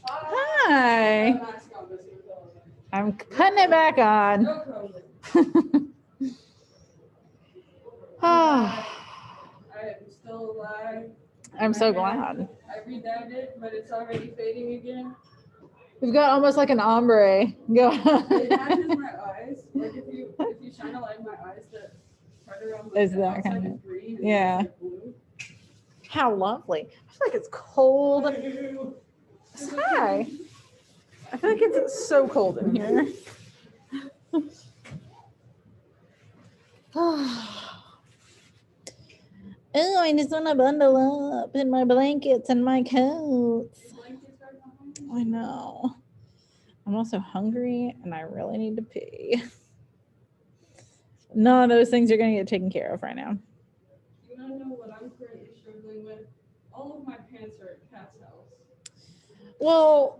Hi. I'm putting it back on. I am still alive. I'm so glad. I redyed it, but it's already fading again. We've got almost like an ombre. Go. It matches my eyes. Like if you shine a light in my eyes, that part around Is the that outside kind is of green. yeah? Like blue. How lovely. I feel like it's cold. Hi. I feel like it's so cold in here. Oh, I just want to bundle up in my blankets and my coats. I know. I'm also hungry and I really need to pee. None of those things are going to get taken care of right now. You want to know what I'm currently struggling with? All of my pants are at Cat's house. Well,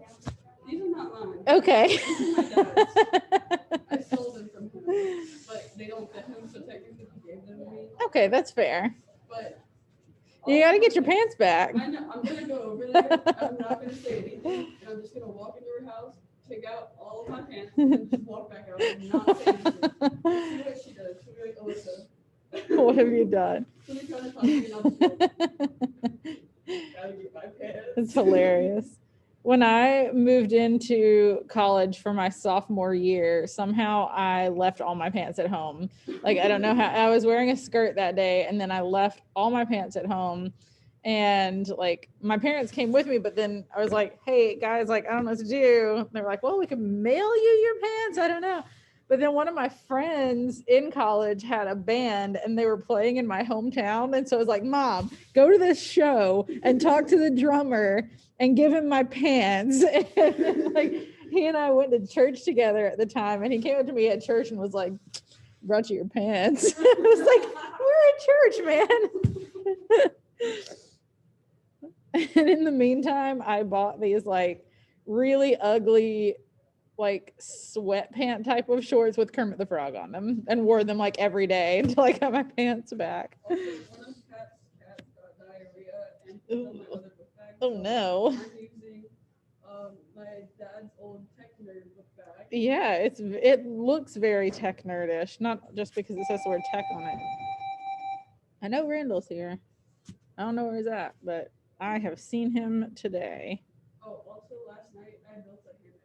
these are not mine. Okay. These are my dad's. I stole them from him, but they don't fit him, so technically he gave them to me. Okay, that's fair. But you got to get your pants back. I know. I'm gonna go over there. I'm not gonna say anything, and I'm just gonna walk into her house, take out all of my pants, and just walk back out and not say anything. See what she does. She'll be like, Alyssa. What have you done? She'll be trying to talk to me, and I'll just go, gotta get my pants. It's hilarious. When I moved into college for my sophomore year, somehow I left all my pants at home. Like, I don't know how. I was wearing a skirt that day, and then I left all my pants at home. And like, my parents came with me, but then I was like, hey guys, like, I don't know what to do. And they were like, well, we can mail you your pants. I don't know. But then one of my friends in college had a band and they were playing in my hometown. And so I was like, Mom, go to this show and talk to the drummer and give him my pants. And then, like, he and I went to church together at the time, and he came up to me at church and was like, brought you your pants. I was like, we're at church, man. And in the meantime, I bought these like really ugly, like sweatpant type of shorts with Kermit the Frog on them and wore them like every day until I got my pants back. Also, one of Cat's got diarrhea and put on my other book bag. Oh no. I'm using my dad's old tech nerd book bag. Yeah, it looks very tech nerdish, not just because it says the word tech on it. I know Randall's here. I don't know where he's at, but I have seen him today. Oh, also last night I built a hammock.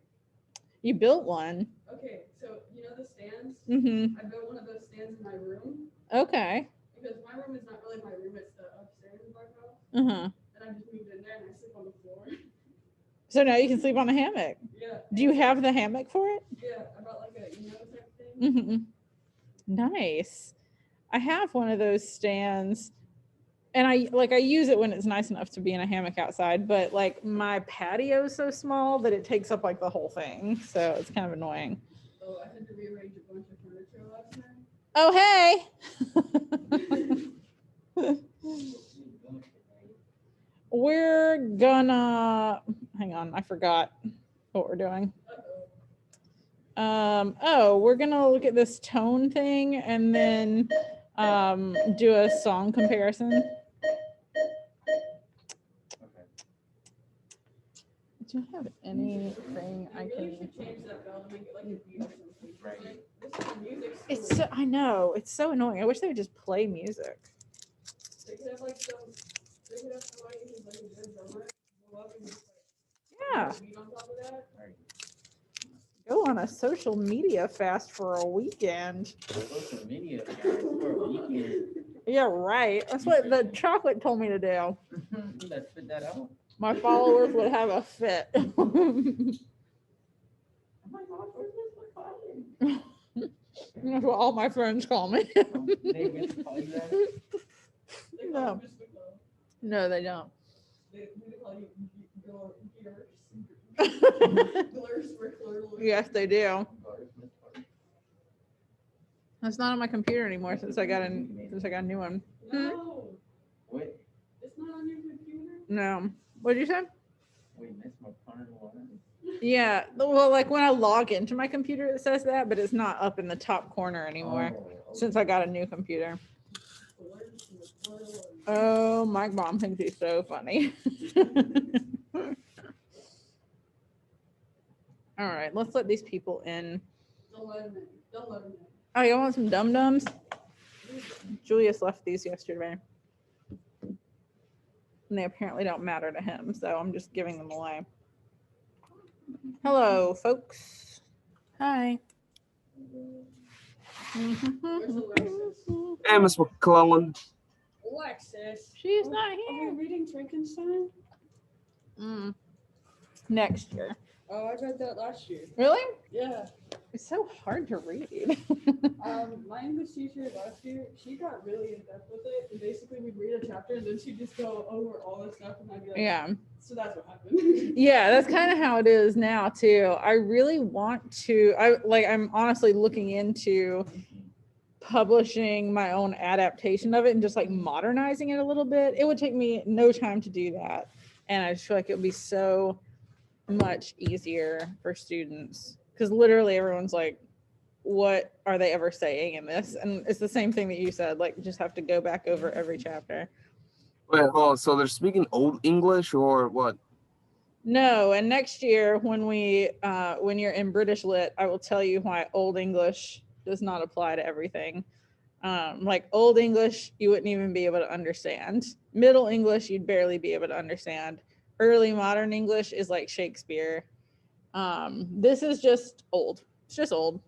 You built one? Okay, so you know the stands? Mm-hmm. I built one of those stands in my room. Okay. Because my room is not really my room, it's the upstairs of our house. Uh-huh. And I just moved in there and I sleep on the floor. So now you can sleep on a hammock. Yeah. Do you have the hammock for it? Yeah, about like a type thing. Mm-hmm. Nice. I have one of those stands, and I use it when it's nice enough to be in a hammock outside, but like my patio is so small that it takes up like the whole thing, so it's kind of annoying. Oh, I had to rearrange a bunch of furniture last night. Oh, hey. We're gonna hang on, I forgot what we're doing. We're gonna look at this tone thing and then do a song comparison. Do I have anything I can change that bell to make it like a beat or something. Right. It's so, I know, it's so annoying. I wish they would just play music. They could have like they could have somebody who's like a good drummer go up and just like beat on top of that. Go on a social media fast for a weekend. Social media fast for a weekend. Yeah, right. That's what the chocolate told me to do. Let's fit that out. My followers would have a fit. Oh my God, where's this That's what all my friends call me. They really call you that? No. No, they don't. They call you Yes, they do. That's not on my computer anymore since I got a new one. No. Wait. It's not on your computer? No. What did you say? Wait, that's my partner one. Yeah. Well, like when I log into my computer, it says that, but it's not up in the top corner anymore since I got a new computer. Oh, my mom thinks he's so funny. All right, let's let these people in. Don't let him in. Don't let him in. Oh, you want some dum dums? Julius left these yesterday, and they apparently don't matter to him, so I'm just giving them away. Hello, folks. Hi. Where's Alexis? Hey, Miss McClellan. Alexis. She's not Are we here. reading Frankenstein? Next year. Oh, I read that last year. Really? Yeah. It's so hard to read. My English teacher last year, she got really in depth with it, and basically we'd read a chapter, and then she'd just go over all the stuff, and I'd be like, Yeah. So that's what happened. Yeah, that's kind of how it is now too. I really want to I'm honestly looking into publishing my own adaptation of it and just like modernizing it a little bit. It would take me no time to do that. And I just feel like it would be so much easier for students because literally everyone's like, what are they ever saying in this? And it's the same thing that you said, like just have to go back over every chapter. Wait, hold on. So they're speaking Old English or what? No, and next year when when you're in British Lit, I will tell you why Old English does not apply to everything. Like Old English, you wouldn't even be able to understand. Middle English, you'd barely be able to understand. Early modern English is like Shakespeare. This is just old. It's just old.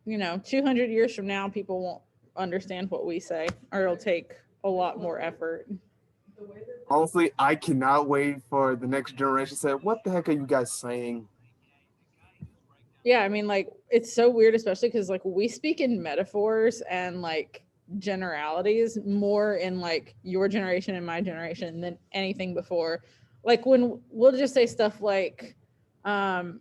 200 years from now, people won't understand what we say, or it'll take a lot more effort. Honestly, I cannot wait for the next generation to say, what the heck are you guys saying? Yeah, I mean, like, it's so weird, especially because, like, we speak in metaphors and, like, generalities more in, like, your generation and my generation than anything before. Like, when we'll just say stuff like if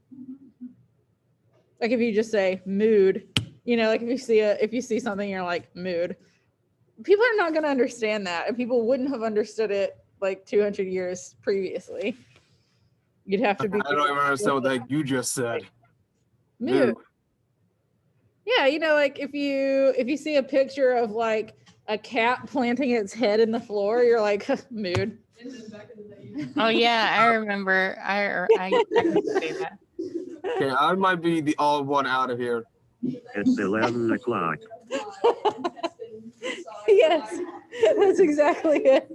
you just say mood, like, if you see something, you're like, mood. People are not going to understand that, and people wouldn't have understood it, like, 200 years previously. You'd have to be... I don't even understand what the heck you just said. Mood. Yeah, like if you see a picture of like a cat planting its head in the floor, you're like, mood. Oh yeah, I remember. I can say that. Okay, I might be the odd one out of here. It's 11 o'clock. Yes, that's exactly it.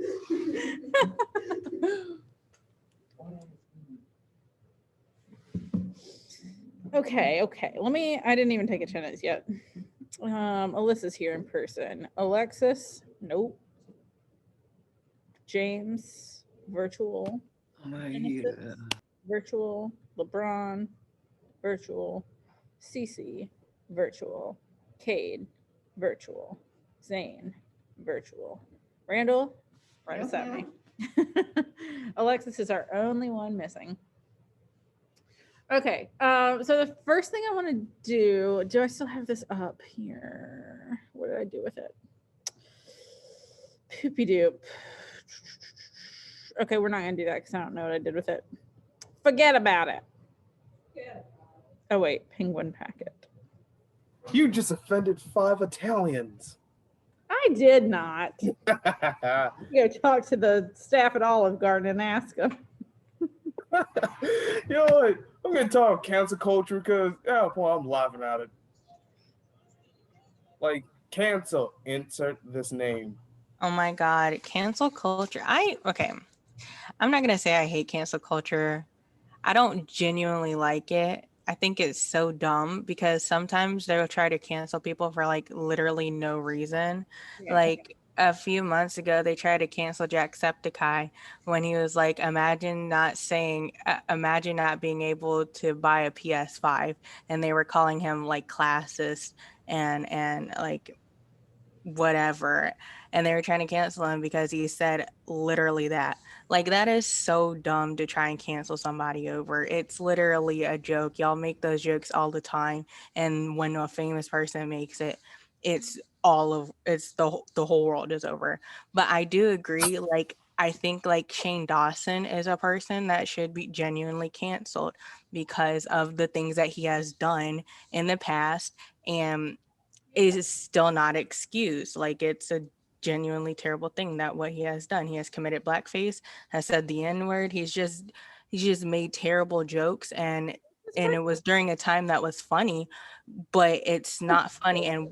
Okay. I didn't even take attendance yet. Alyssa's here in person. Alexis, nope. James, virtual. Virtual. LeBron, virtual. Cece, virtual. Cade, virtual. Zane, virtual. Randall, right beside me. Alexis is our only one missing. Okay, so the first thing I want to do I still have this up here? What did I do with it? Poopy doop. Okay, we're not going to do that because I don't know what I did with it. Forget about it. Oh, wait, penguin packet. You just offended 5 Italians. I did not. Go talk to the staff at Olive Garden and ask them. You know what? I'm going to talk cancel culture because, I'm laughing at it. Like, cancel, insert this name. Oh my God, cancel culture. Okay. I'm not gonna say I hate cancel culture. I don't genuinely like it. I think it's so dumb because sometimes they'll try to cancel people for like literally no reason. Yeah. Like a few months ago, they tried to cancel Jacksepticeye when he was like, imagine not being able to buy a PS5, and they were calling him like classist and like whatever, and they were trying to cancel him because he said literally that. Like, that is so dumb to try and cancel somebody over. It's literally a joke. Y'all make those jokes all the time, and when a famous person makes it, it's the whole world is over. But I do agree, like, I think like Shane Dawson is a person that should be genuinely canceled because of the things that he has done in the past, and is still not excused. Like, it's a genuinely terrible thing that what he has done. He has committed blackface, has said the N-word. he just made terrible jokes, and it was during a time that was funny, but it's not funny, and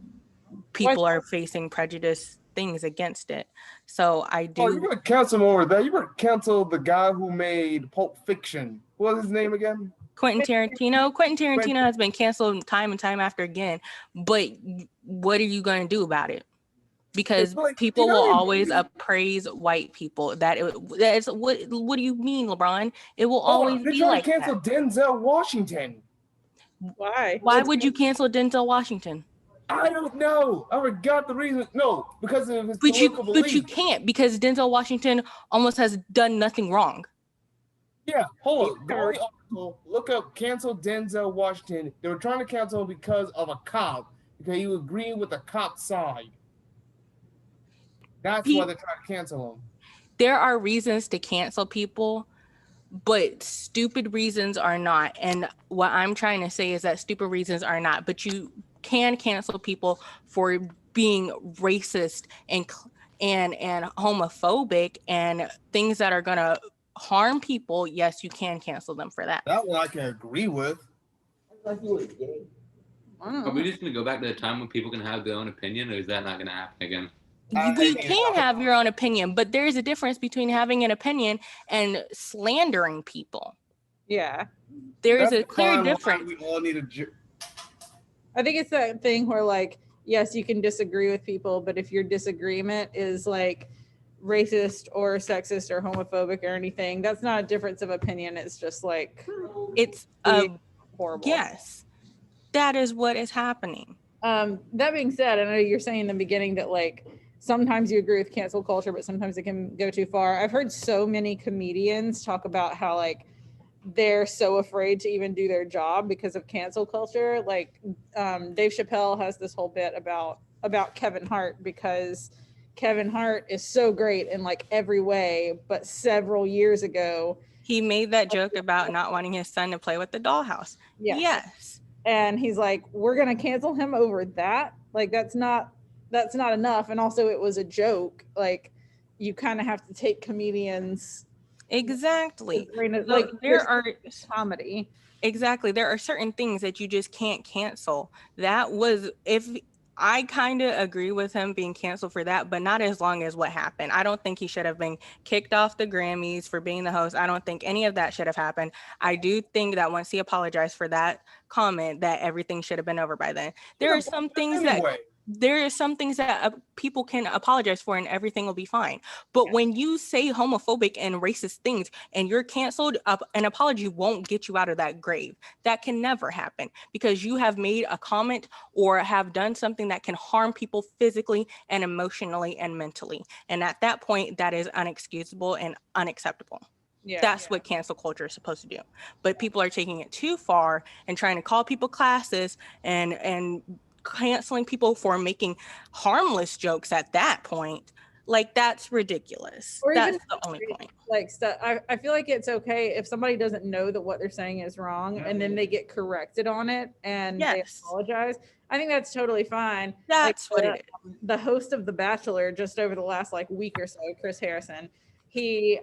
people are facing prejudice things against it. So I Oh, you're do. gonna cancel him over that. You're gonna cancel the guy who made Pulp Fiction. What was his name again? Quentin Tarantino has been canceled time and time after again, but what are you going to do about it? Because Like, people will always appraise white people. That's what do you mean, LeBron? It will always they're be trying like to cancel that. Denzel Washington. Why? Why would you cancel Denzel Washington? I don't know. I forgot the reason. No, because of his But political beliefs. you can't, because Denzel Washington almost has done nothing wrong. Yeah, hold on. Go on the article, look up cancel Denzel Washington. They were trying to cancel him because of a cop, because he was agreeing with the cop's side. That's why they're trying to cancel him. There are reasons to cancel people, but stupid reasons are not. And what I'm trying to say is that stupid reasons are not, but you can cancel people for being racist and homophobic and things that are going to harm people. Yes, you can cancel them for that. That one I can agree with. Like you were gay. Are we just going to go back to the time when people can have their own opinion, or is that not going to happen again? You can have your own opinion, but there's a difference between having an opinion and slandering people. Yeah. There is a clear difference. We all need a. I think it's that thing where, like, yes, you can disagree with people, but if your disagreement is like racist or sexist or homophobic or anything, that's not a difference of opinion. It's just like it's horrible. Yes, that is what is happening. That being said, I know you're saying in the beginning that like sometimes you agree with cancel culture, but sometimes it can go too far. I've heard so many comedians talk about how like they're so afraid to even do their job because of cancel culture. Like Dave Chappelle has this whole bit about Kevin Hart, because Kevin Hart is so great in like every way, but several years ago he made that joke about not wanting his son to play with the dollhouse. Yes. And he's like, we're gonna cancel him over that. Like that's not enough. And also it was a joke. Like you kind of have to take comedians exactly. Like there are comedy. Exactly. There are certain things that you just can't cancel. That was, if I kind of agree with him being canceled for that, but not as long as what happened. I don't think he should have been kicked off the Grammys for being the host. I don't think any of that should have happened. I do think that once he apologized for that comment, that everything should have been over by then. There are some things that people can apologize for and everything will be fine. But when you say homophobic and racist things and you're canceled, an apology won't get you out of that grave. That can never happen because you have made a comment or have done something that can harm people physically and emotionally and mentally. And at that point, that is unexcusable and unacceptable. That's what cancel culture is supposed to do. But people are taking it too far and trying to call people classes and canceling people for making harmless jokes at that point. Like that's ridiculous. Or that's the only point. Like stuff. I feel like it's okay if somebody doesn't know that what they're saying is wrong and then they get corrected on it and they apologize. I think that's totally fine. That's what it is. The host of The Bachelor just over the last like week or so, Chris Harrison, he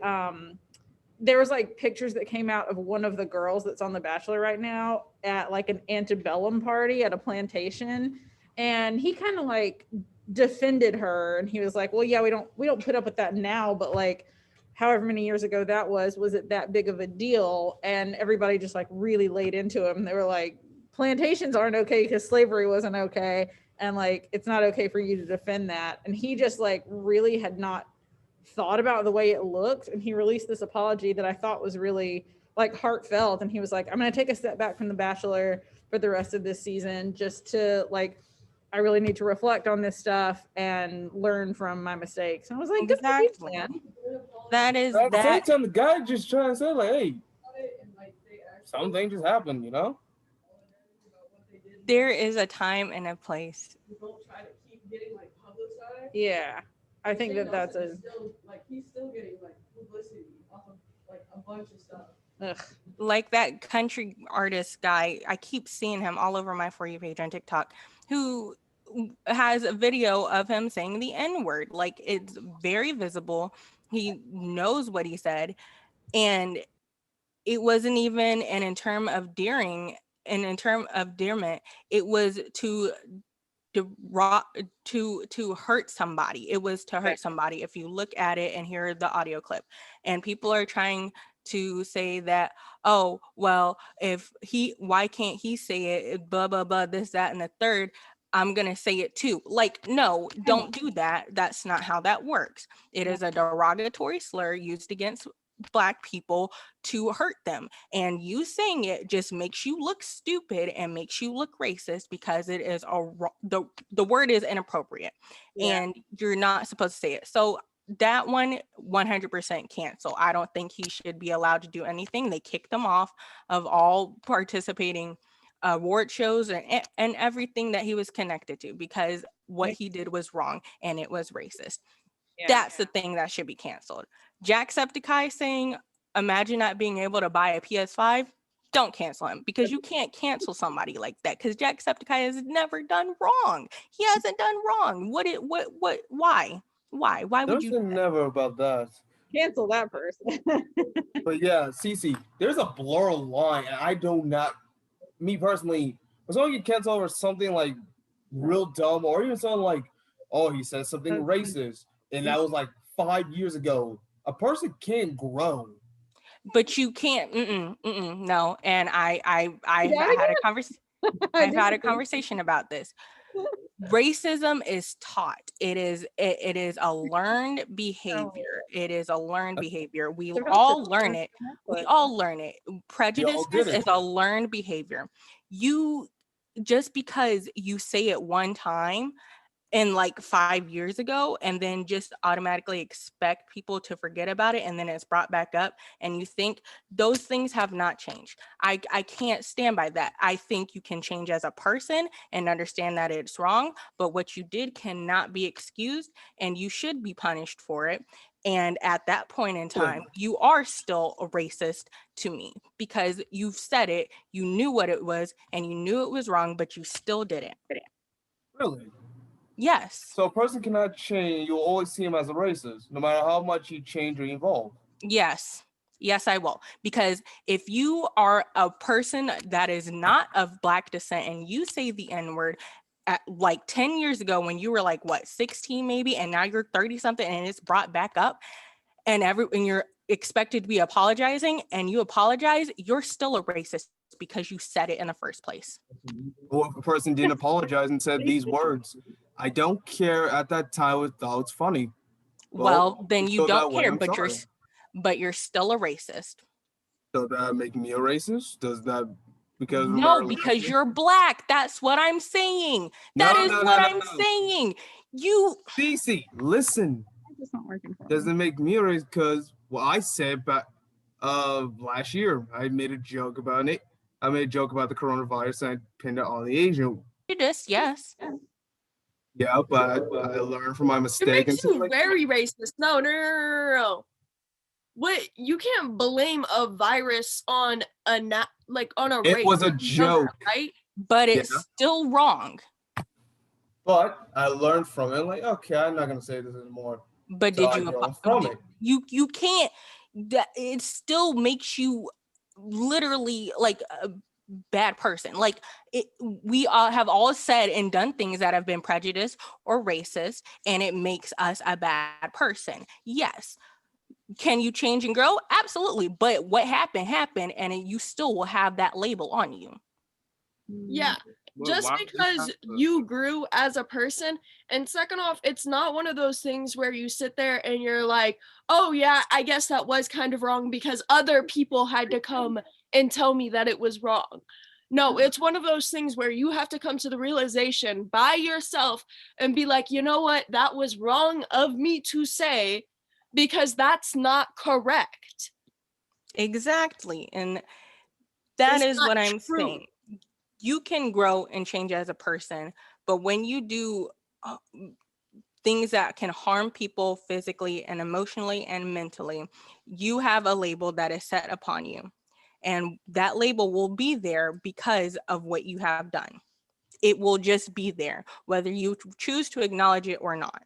there was like pictures that came out of one of the girls that's on The Bachelor right now at like an antebellum party at a plantation. And he kind of like defended her. And he was like, well, yeah, we don't put up with that now, but like however many years ago that was it that big of a deal? And everybody just like really laid into him. They were like, plantations aren't okay because slavery wasn't okay. And like, it's not okay for you to defend that. And he just like really had not thought about the way it looked, and he released this apology that I thought was really like heartfelt. And he was like, I'm going to take a step back from The Bachelor for the rest of this season just to like, I really need to reflect on this stuff and learn from my mistakes. And I was like, exactly. That is at the same time, the guy just trying to say like, hey, something just happened, you know? There is a time and a place. Don't try to keep getting like publicized. Yeah. I think that's he's still getting like publicity off of like a bunch of stuff. Ugh. Like that country artist guy, I keep seeing him all over my For You page on TikTok, who has a video of him saying the N-word. Like it's very visible. He knows what he said, and it wasn't even in term of endearment, it was to hurt somebody. It was to hurt somebody. If you look at it and hear the audio clip, and people are trying to say that, oh, well, why can't he say it, blah blah blah, this, that, and the third, I'm gonna say it too. Like, no, don't do that. That's not how that works. It is a derogatory slur used against Black people to hurt them, and you saying it just makes you look stupid and makes you look racist, because it is the word is inappropriate, and you're not supposed to say it. So that one 100% cancel. I don't think he should be allowed to do anything. They kicked him off of all participating award shows and everything that he was connected to, because what he did was wrong and it was racist. That's the thing that should be canceled. Jacksepticeye saying, imagine not being able to buy a PS5, don't cancel him, because you can't cancel somebody like that, because Jacksepticeye has never done wrong. He hasn't done wrong. Why would There's you? never about that. Cancel that person. But yeah, Cece, there's a blur line, and I do not, me personally, as long as you cancel over something like real dumb, or even something like, oh, he said something racist, and that was like 5 years ago. A person can't grow. But you can't. No, and I had a conversation. I've had a conversation about this. Racism is taught. It is a learned behavior. It is a learned behavior. We all learn it. We all learn it. Prejudice is a learned behavior. You, just because you say it one time and like 5 years ago, and then just automatically expect people to forget about it, and then it's brought back up, and you think those things have not changed. I can't stand by that. I think you can change as a person and understand that it's wrong, but what you did cannot be excused, and you should be punished for it. And at that point in time, you are still a racist to me, because you've said it, you knew what it was, and you knew it was wrong, but you still did it. Really? Yes. So a person cannot change. You'll always see him as a racist, no matter how much you change or evolve. Yes. Yes, I will. Because if you are a person that is not of Black descent and you say the N-word at like 10 years ago, when you were like, what, 16 maybe, and now you're 30 something and it's brought back up, and you're expected to be apologizing, and you apologize, you're still a racist because you said it in the first place. Or if a person didn't apologize and said these words, I don't care at that time, I thought it's funny. Well, then you don't care, I'm sorry. but you're still a racist. Does that make me a racist? Does that, because no, because you're Black. That's what I'm saying. That is what I'm saying. You, CC, listen. It's not working for me. Doesn't make me a racist, because what I said back last year, I made a joke about it. I made a joke about the coronavirus and I pinned it on the Asian. Prejudice, yes. Yeah, but I learned from my It mistake. makes you very racist. No. What, you can't blame a virus on a on a race. It was a joke, right? But it's still wrong. But I learned from it. Like, okay, I'm not gonna say this anymore. But so did you from it? You can't. That it still makes you literally like a bad person. Like we all have all said and done things that have been prejudiced or racist, and it makes us a bad person. Yes. Can you change and grow? Absolutely. But what happened, and you still will have that label on you. Yeah. Just because you grew as a person, and second off, it's not one of those things where you sit there and you're like, oh yeah, I guess that was kind of wrong because other people had to come and tell me that it was wrong. No, it's one of those things where you have to come to the realization by yourself and be like, you know what, that was wrong of me to say, because that's not correct. Exactly. And that is what I'm saying. You can grow and change as a person, but when you do things that can harm people physically and emotionally and mentally, you have a label that is set upon you. And that label will be there because of what you have done. It will just be there, whether you choose to acknowledge it or not.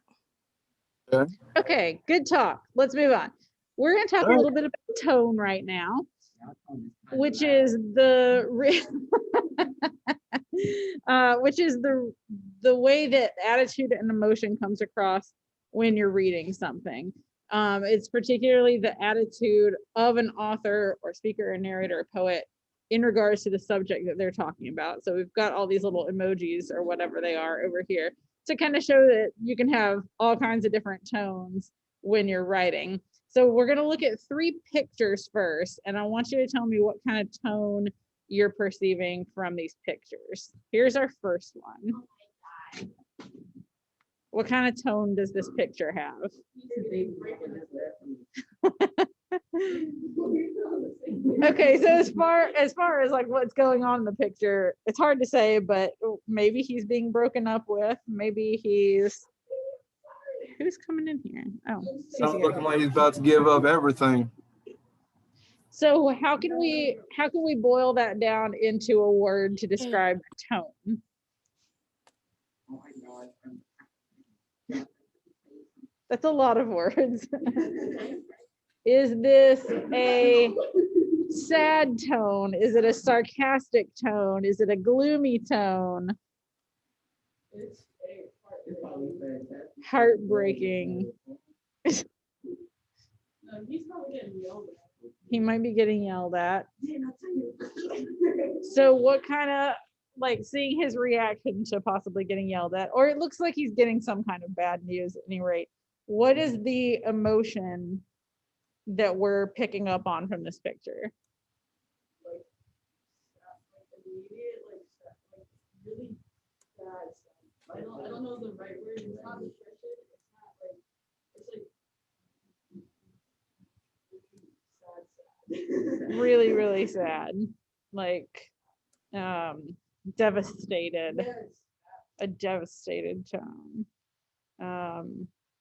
Okay, good talk. Let's move on. We're going to talk a little bit about tone right now. which is which is the way that attitude and emotion comes across when you're reading something. It's particularly the attitude of an author or speaker or narrator or poet in regards to the subject that they're talking about. So we've got all these little emojis or whatever they are over here to kind of show that you can have all kinds of different tones when you're writing. So we're going to look at 3 pictures first, and I want you to tell me what kind of tone you're perceiving from these pictures. Here's our first one. What kind of tone does this picture have? Okay, so as far as like what's going on in the picture, it's hard to say, but maybe he's being broken up with. Maybe who's coming in here? Oh, Sounds looking like he's about to give up everything. So how can we boil that down into a word to describe the tone? That's a lot of words. Is this a sad tone? Is it a sarcastic tone? Is it a gloomy tone? It's Heartbreaking. no, he's probably getting yelled at. He might be getting yelled at. So what kind of, like, seeing his reaction to possibly getting yelled at, or it looks like he's getting some kind of bad news at any rate. What is the emotion that we're picking up on from this picture? Like immediate, like really bad stuff. I don't know the right word. It's not depression. It's not like, it's like sad. Really, really sad. Like devastated. Yes. A devastated tone.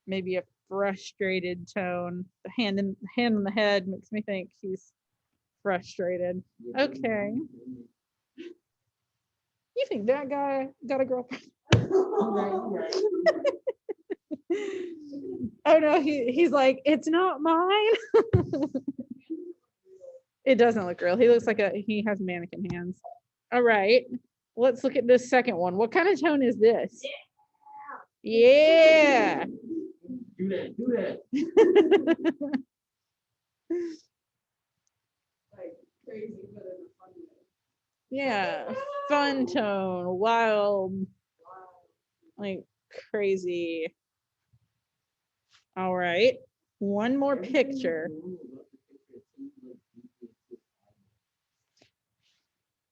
Maybe a frustrated tone. The hand on the head makes me think he's frustrated. Okay. You think that guy got a girlfriend? Oh no, he's like, it's not mine. It doesn't look real. He looks like he has mannequin hands. All right, let's look at this second one. What kind of tone is this? Yeah. Do that. Like crazy, but in a fun way. Yeah, fun tone, wild, like crazy. All right, one more picture.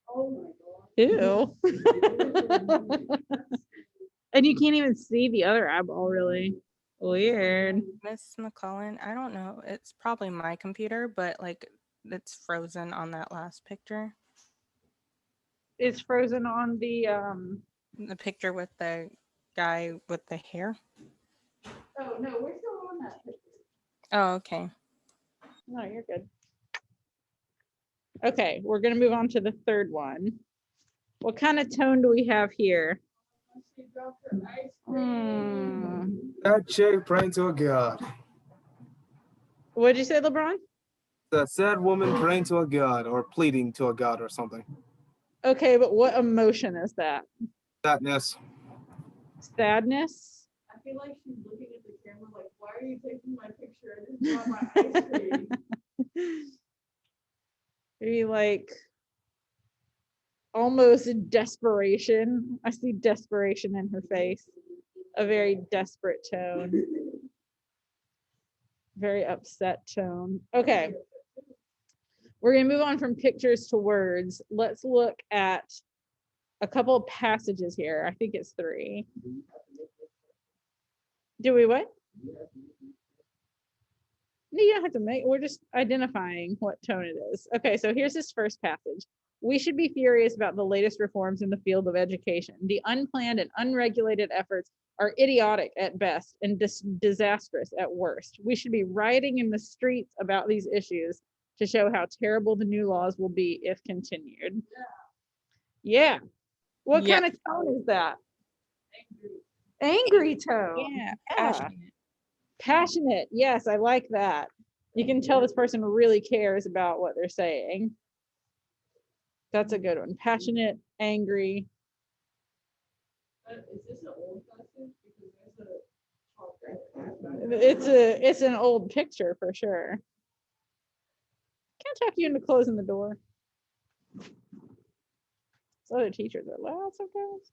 Oh my god. Ew. And you can't even see the other eyeball, really. Weird. Miss McCullen, I don't know. It's probably my computer, but like it's frozen on that last picture. It's frozen on the The picture with the guy with the hair. Oh no, we're still on that picture. Oh, okay. No, you're good. Okay, we're gonna move on to the third one. What kind of tone do we have here? She dropped her ice cream. That chick praying to a god. What'd you say, LeBron? That sad woman praying to a god or pleading to a god or something. Okay, but what emotion is that? Sadness. Sadness? I feel like she's looking at the camera like, why are you taking my picture? I just got my ice cream. Maybe like almost desperation. I see desperation in her face. A very desperate tone. Very upset tone. Okay. We're going to move on from pictures to words. Let's look at a couple of passages here. I think it's 3. Do we what? No, you don't have to make, we're just identifying what tone it is. Okay, so here's this first passage. We should be furious about the latest reforms in the field of education. The unplanned and unregulated efforts are idiotic at best and disastrous at worst. We should be rioting in the streets about these issues to show how terrible the new laws will be if continued. Yeah. What kind of tone is that? Angry tone. Yeah, Passionate. Yes, I like that. You can tell this person really cares about what they're saying. That's a good one. Passionate, angry. Is this an old passage? Because there's a top It's an old picture for sure. Can't talk you into closing the door. So other teachers are loud sometimes.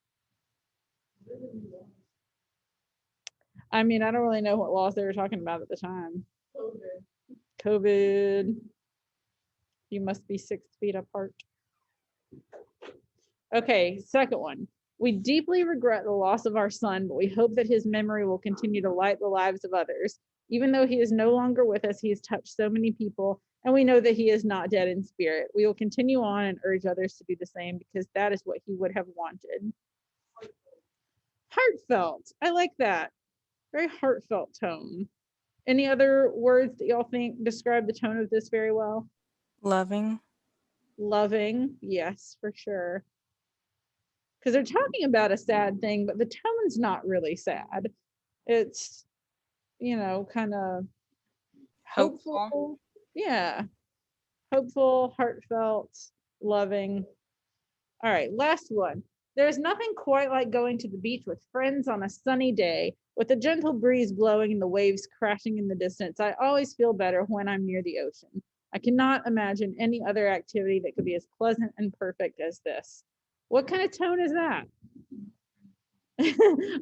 I mean, I don't really know what laws they were talking about at the time. COVID. You must be 6 feet apart. Okay, second one. We deeply regret the loss of our son, but we hope that his memory will continue to light the lives of others. Even though he is no longer with us, he has touched so many people, and we know that he is not dead in spirit. We will continue on and urge others to do the same because that is what he would have wanted. Heartfelt. I like that. Very heartfelt tone. Any other words that y'all think describe the tone of this very well? Loving. Loving. Yes, for sure. Because they're talking about a sad thing, but the tone's not really sad. It's, kind of hopeful. Yeah. Hopeful, heartfelt, loving. All right, last one. There's nothing quite like going to the beach with friends on a sunny day, with a gentle breeze blowing and the waves crashing in the distance. I always feel better when I'm near the ocean. I cannot imagine any other activity that could be as pleasant and perfect as this. What kind of tone is that?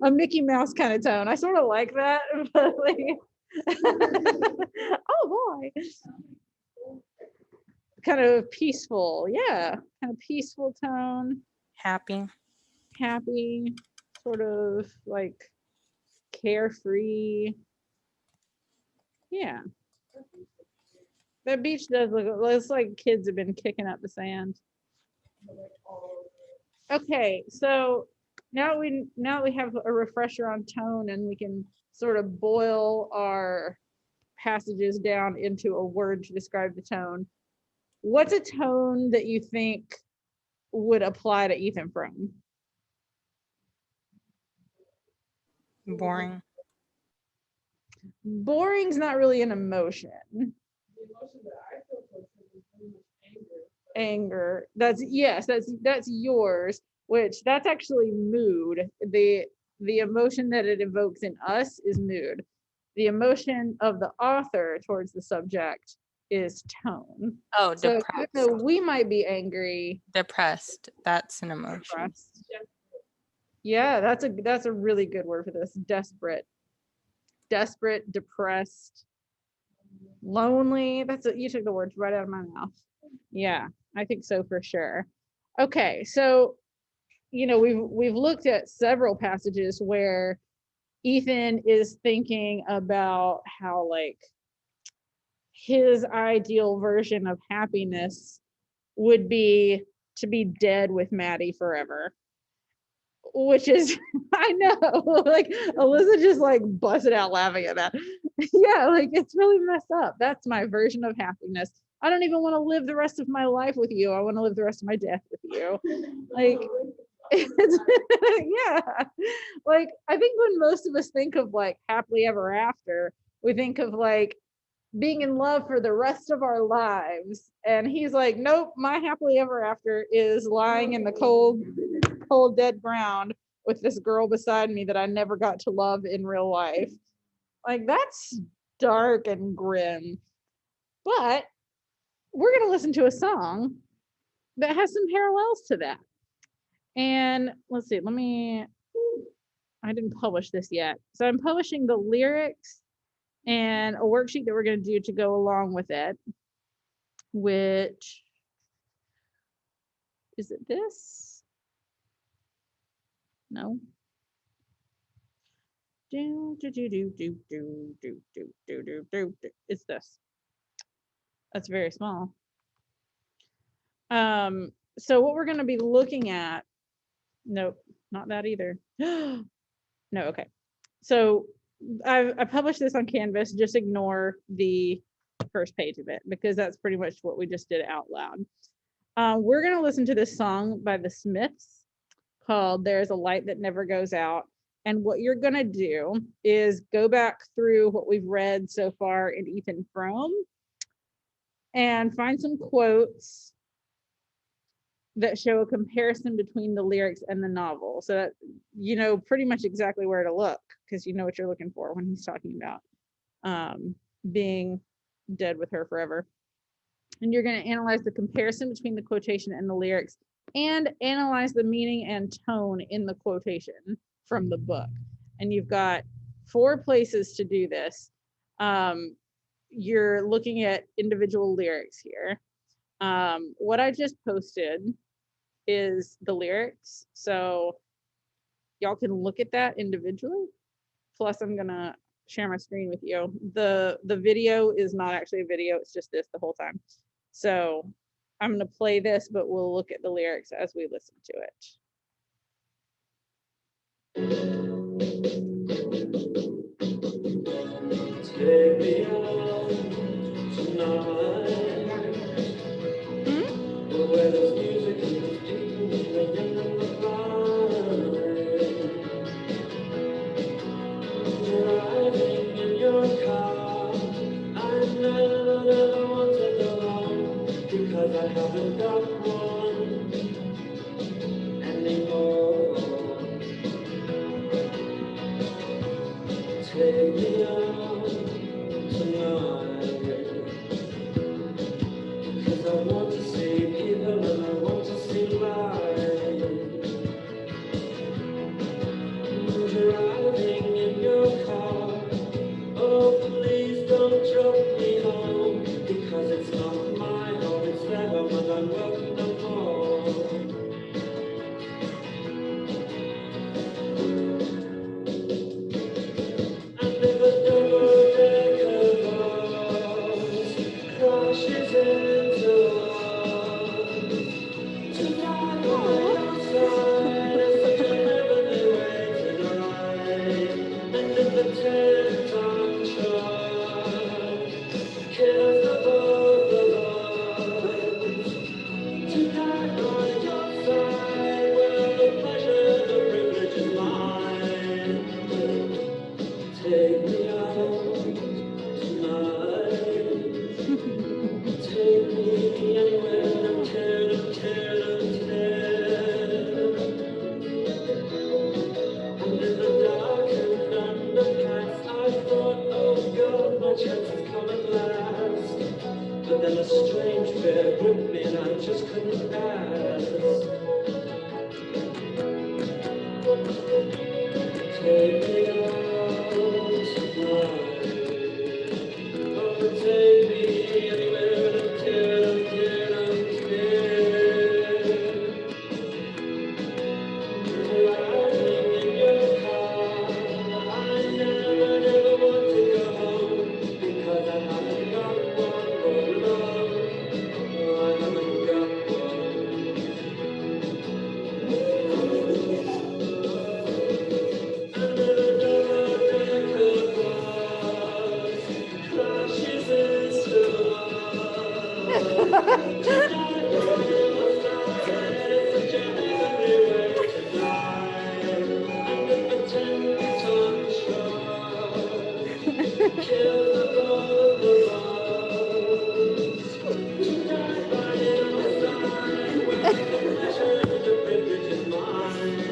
A Mickey Mouse kind of tone. I sort of like that. But oh boy. Kind of peaceful. Yeah. Kind of peaceful tone. Happy. Sort of like carefree. Yeah. That beach does look, it's like kids have been kicking up the sand. Okay, so now we have a refresher on tone and we can sort of boil our passages down into a word to describe the tone. What's a tone that you think would apply to Ethan Frome? Boring. Boring's not really an emotion. The emotion that I feel towards him is very much Anger. That's yours, which that's actually mood. The emotion that it evokes in us is mood. The emotion of the author towards the subject is tone. Oh, So depressed. even though we might be angry, Depressed. That's an emotion. depressed. Yeah, that's a really good word for this. Desperate, depressed, lonely. You took the words right out of my mouth. Yeah, I think so for sure. Okay, so we've looked at several passages where Ethan is thinking about how like his ideal version of happiness would be to be dead with Maddie forever. Which is, I know, like Alyssa just like busted out laughing at that. Yeah, like it's really messed up. That's my version of happiness. I don't even want to live the rest of my life with you. I want to live the rest of my death with you. Like, yeah. Like, I think when most of us think of like happily ever after, we think of like being in love for the rest of our lives. And he's like, nope, my happily ever after is lying in the cold, dead ground with this girl beside me that I never got to love in real life. Like, that's dark and grim. But we're going to listen to a song that has some parallels to that. And let's see, I didn't publish this yet. So I'm publishing the lyrics and a worksheet that we're going to do to go along with it, which is it this? No. It's this. That's very small. So what we're going to be looking at, nope, not that either. No, okay. So I published this on Canvas. Just ignore the first page of it because that's pretty much what we just did out loud. We're going to listen to this song by the Smiths called There's a Light That Never Goes Out. And what you're going to do is go back through what we've read so far in Ethan Frome and find some quotes that show a comparison between the lyrics and the novel, so that you know pretty much exactly where to look, because you know what you're looking for when he's talking about being dead with her forever. And you're going to analyze the comparison between the quotation and the lyrics, and analyze the meaning and tone in the quotation from the book. And you've got 4 places to do this. You're looking at individual lyrics here. What I just posted is the lyrics, so y'all can look at that individually. Plus, I'm gonna share my screen with you. The video is not actually a video, it's just this the whole time. So I'm gonna play this, but we'll look at the lyrics as we listen to it. Take me out tonight, where there's music and there's people singing in the fire. Driving in your car, I never want to go home, because I haven't got one anymore. Take me out tonight, 'cause I want to see people and I want to see life. Driving in your car, oh please don't drop me home, because it's not my home, it's their home and I'm welcome no more. And if a double-decker bus crashes into us, tonight by your side is such a heavenly way to die. And if the 10-ton truck kills the both of us, tonight by your side, well, the pleasure, the privilege is mine. Take me out tonight. Take me anywhere, don't care, don't care, don't care. And in the dark and underpants, I thought, oh God, my chance has come at last. But then a strange fear gripped me and I just couldn't ask. Take me out tonight. Oh, take me anywhere, don't care, don't care, don't care. Driving in your car, I never want to go home, because I haven't got one more love. Oh, I haven't got one. And if a double-decker bus crashes into us, tonight by your side is such a heavenly way to die. And if a 10-ton truck kills the both of us, tonight by your side, well, the pleasure and the privilege is mine.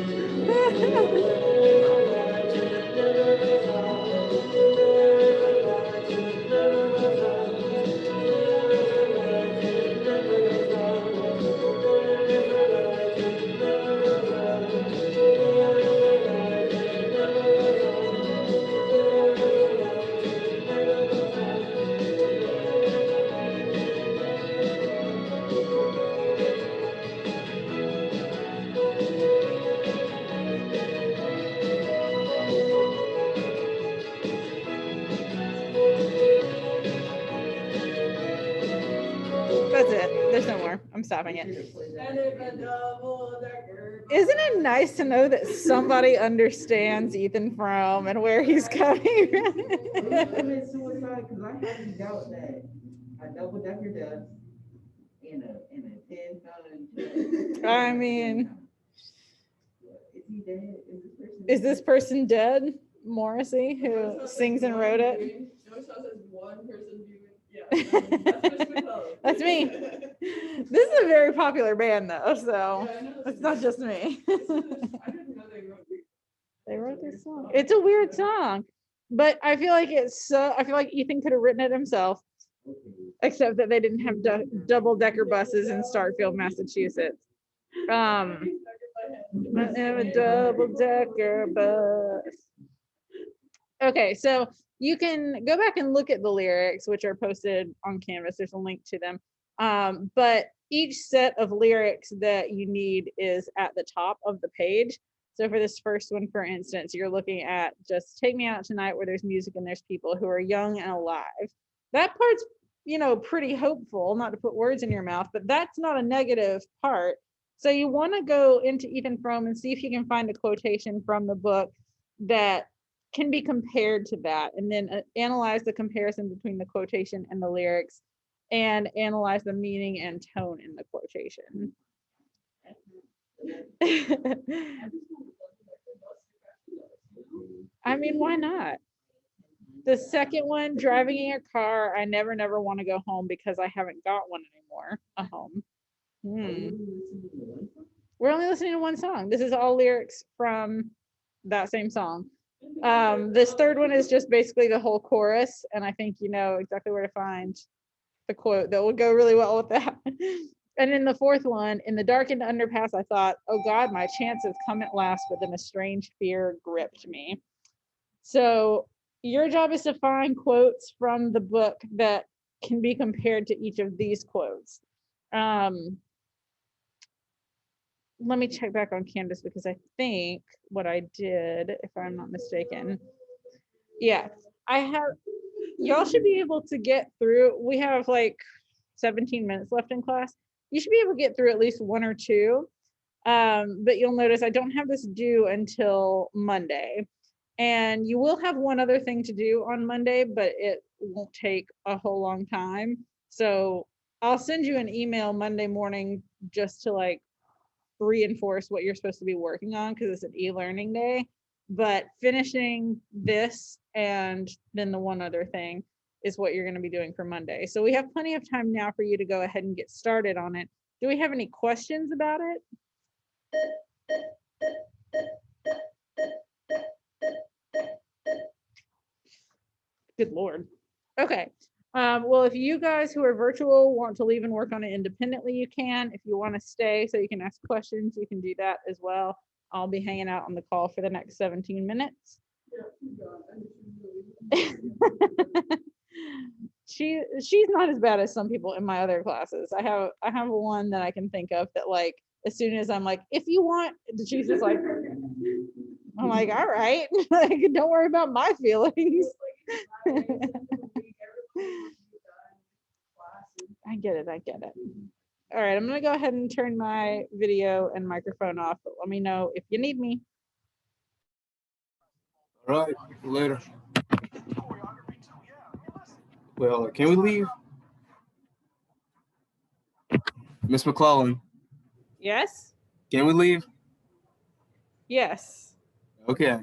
That's it. There's no more. I'm stopping it. And if a double-decker bus- Isn't it nice to know that somebody understands Ethan Frome and where he's coming from? Commit suicide because I highly doubt that a double-decker does in a 10-ton. I mean, It's he dead? Is this person dead? Morrissey, who sings and wrote it. You know, it says one person viewing. Yeah, that's Miss McCullough. That's me. This is a very popular band though, so Yeah, I know. it's not just me. I didn't know they wrote it. They wrote this song. It's a weird song, but I feel like I feel like Ethan could have written it himself, except that they didn't have double-decker buses in Starkville, Massachusetts. I have a double-decker bus. Okay, so you can go back and look at the lyrics, which are posted on Canvas. There's a link to them. But each set of lyrics that you need is at the top of the page. So for this first one, for instance, you're looking at just take me out tonight where there's music and there's people who are young and alive. That part's, pretty hopeful, not to put words in your mouth, but that's not a negative part. So you want to go into Ethan Frome and see if you can find a quotation from the book that can be compared to that, and then analyze the comparison between the quotation and the lyrics, and analyze the meaning and tone in the quotation. I mean, why not? The second one, driving in your car, I never want to go home because I haven't got one anymore, a home. We're only listening to one song. This is all lyrics from that same song. This third one is just basically the whole chorus, and I think you know exactly where to find the quote that will go really well with that. And in the fourth one, in the darkened underpass, I thought, oh God, my chance has come at last, but then a strange fear gripped me. So your job is to find quotes from the book that can be compared to each of these quotes. Let me check back on Canvas because I think what I did, if I'm not mistaken, yeah, I have, y'all should be able to get through, we have like 17 minutes left in class. You should be able to get through at least one or two, but you'll notice I don't have this due until Monday. And you will have one other thing to do on Monday, but it won't take a whole long time. So I'll send you an email Monday morning just to like reinforce what you're supposed to be working on because it's an e-learning day. But finishing this and then the one other thing is what you're going to be doing for Monday. So we have plenty of time now for you to go ahead and get started on it. Do we have any questions about it? Good Lord. Okay. Well, if you guys who are virtual want to leave and work on it independently, you can. If you want to stay so you can ask questions, you can do that as well. I'll be hanging out on the call for the next 17 minutes. She's not as bad as some people in my other classes. I have one that I can think of that like as soon as I'm like, if you want, she's just like, I'm like, all right, like, don't worry about my feelings. I get it. All right, I'm gonna go ahead and turn my video and microphone off, but let me know if you need me. All right, later. Well, can we leave? Miss McClellan, Yes? can we leave? Yes. Okay.